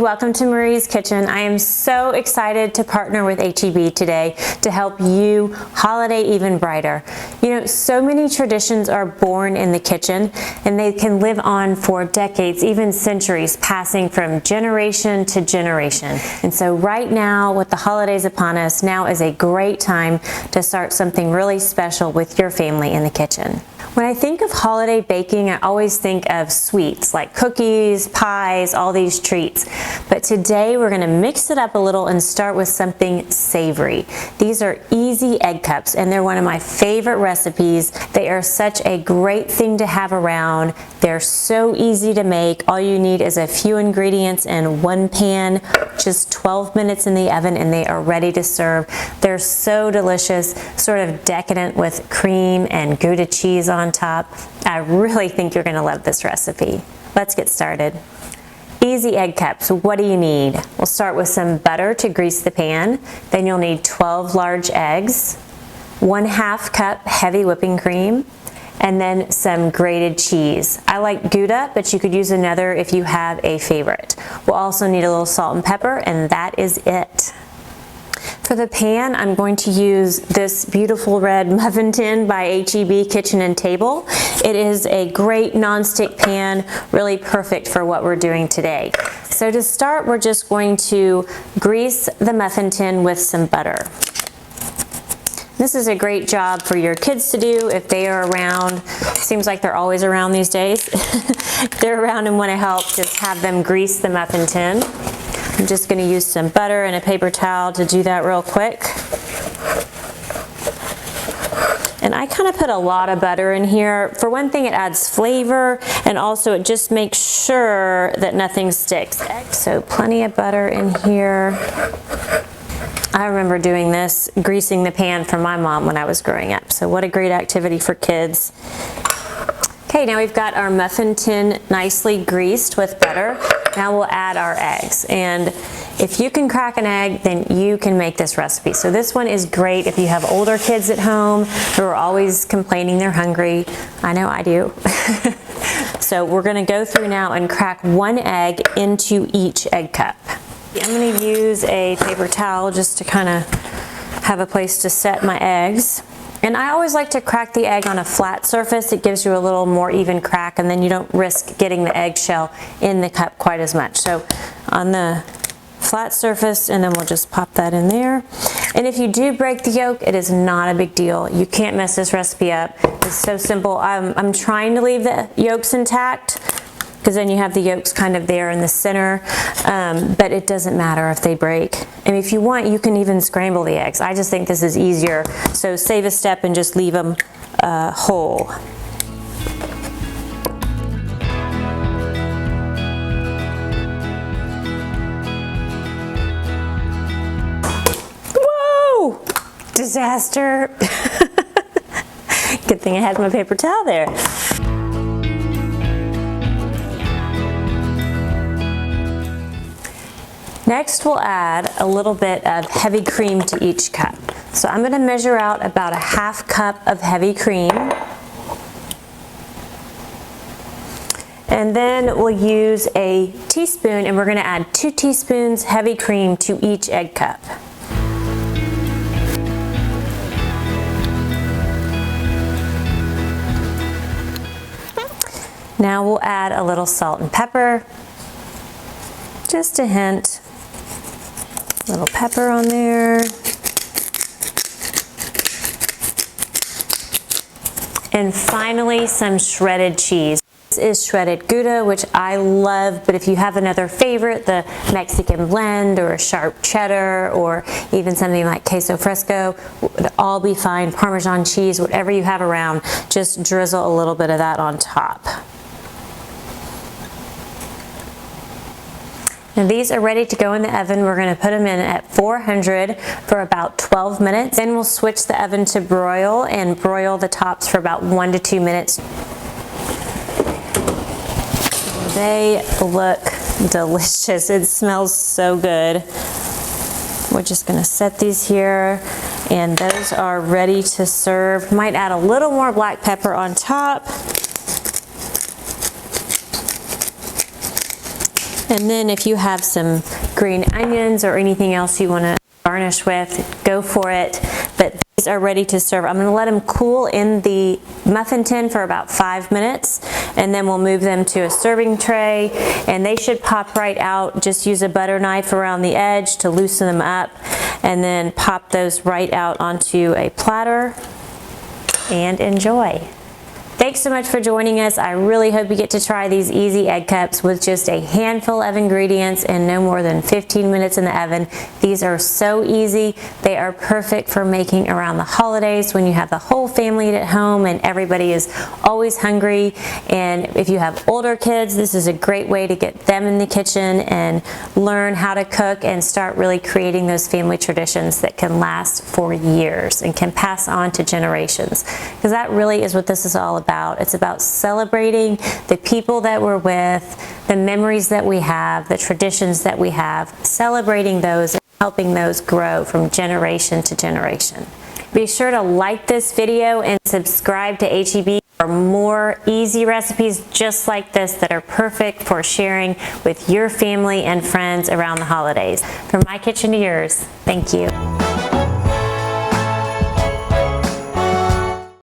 welcome to Marie's Kitchen. I am so excited to partner with HEB today to help you holiday even brighter. You know, so many traditions are born in the kitchen and they can live on for decades, even centuries, passing from generation to generation. And so right now, with the holidays upon us, now is a great time to start something really special with your family in the kitchen. When I think of holiday baking, I always think of sweets like cookies, pies, all these treats. But today we're gonna mix it up a little and start with something savory. These are easy egg cups and they're one of my favorite recipes. They are such a great thing to have around. They're so easy to make. All you need is a few ingredients and one pan, just 12 minutes in the oven and they are ready to serve. They're so delicious, sort of decadent with cream and Gouda cheese on top. I really think you're gonna love this recipe. Let's get started. Easy egg cups, what do you need? We'll start with some butter to grease the pan. Then you'll need 12 large eggs, 1/2 cup heavy whipping cream, and then some grated cheese. I like Gouda, but you could use another if you have a favorite. We'll also need a little salt and pepper, and that is it. For the pan, I'm going to use this beautiful red muffin tin by HEB Kitchen and Table. It is a great non-stick pan, really perfect for what we're doing today. So to start, we're just going to grease the muffin tin with some butter. This is a great job for your kids to do if they are around. Seems like they're always around these days. If they're around and want to help, just have them grease the muffin tin. I'm just going to use some butter and a paper towel to do that real quick. And I kind of put a lot of butter in here. For one thing, it adds flavor, and also it just makes sure that nothing sticks. So plenty of butter in here. I remember doing this, greasing the pan for my mom when I was growing up. So what a great activity for kids. Okay, now we've got our muffin tin nicely greased with butter. Now we'll add our eggs. And if you can crack an egg, then you can make this recipe. So this one is great if you have older kids at home who are always complaining they're hungry. I know I do. So we're gonna go through now and crack 1 egg into each egg cup. I'm gonna use a paper towel just to kind of have a place to set my eggs. And I always like to crack the egg on a flat surface. It gives you a little more even crack and then you don't risk getting the eggshell in the cup quite as much. So on the flat surface, and then we'll just pop that in there. And if you do break the yolk, it is not a big deal. You can't mess this recipe up. It's so simple. I'm trying to leave the yolks intact because then you have the yolks kind of there in the center, but it doesn't matter if they break. And if you want, you can even scramble the eggs. I just think this is easier, so save a step and just leave them whole. Whoa! Disaster. Good thing I had my paper towel there. Next, we'll add a little bit of heavy cream to each cup. So I'm gonna measure out about 1/2 cup of heavy cream. And then we'll use a teaspoon and we're gonna add 2 teaspoons heavy cream to each egg cup. Now we'll add a little salt and pepper, just a hint. Little pepper on there. And finally, some shredded cheese. This is shredded Gouda, which I love, but if you have another favorite, the Mexican blend or a sharp cheddar or even something like queso fresco, would all be fine. Parmesan cheese, whatever you have around, just drizzle a little bit of that on top. Now these are ready to go in the oven. We're going to put them in at 400 for about 12 minutes. Then we'll switch the oven to broil and broil the tops for about 1 to 2 minutes. They look delicious. It smells so good. We're just going to set these here and those are ready to serve. Might add a little more black pepper on top. And then if you have some green onions or anything else you want to garnish with, go for it. But these are ready to serve. I'm going to let them cool in the muffin tin for about 5 minutes, and then we'll move them to a serving tray, and they should pop right out. Just use a butter knife around the edge to loosen them up, and then pop those right out onto a platter and enjoy. Thanks so much for joining us. I really hope you get to try these easy egg cups with just a handful of ingredients and no more than 15 minutes in the oven. These are so easy. They are perfect for making around the holidays when you have the whole family at home and everybody is always hungry. And if you have older kids, this is a great way to get them in the kitchen and learn how to cook and start really creating those family traditions that can last for years and can pass on to generations. Because that really is what this is all about. It's about celebrating the people that we're with, the memories that we have, the traditions that we have, celebrating those and helping those grow from generation to generation. Be sure to like this video and subscribe to HEB for more easy recipes just like this that are perfect for sharing with your family and friends around the holidays. From my kitchen to yours, thank you.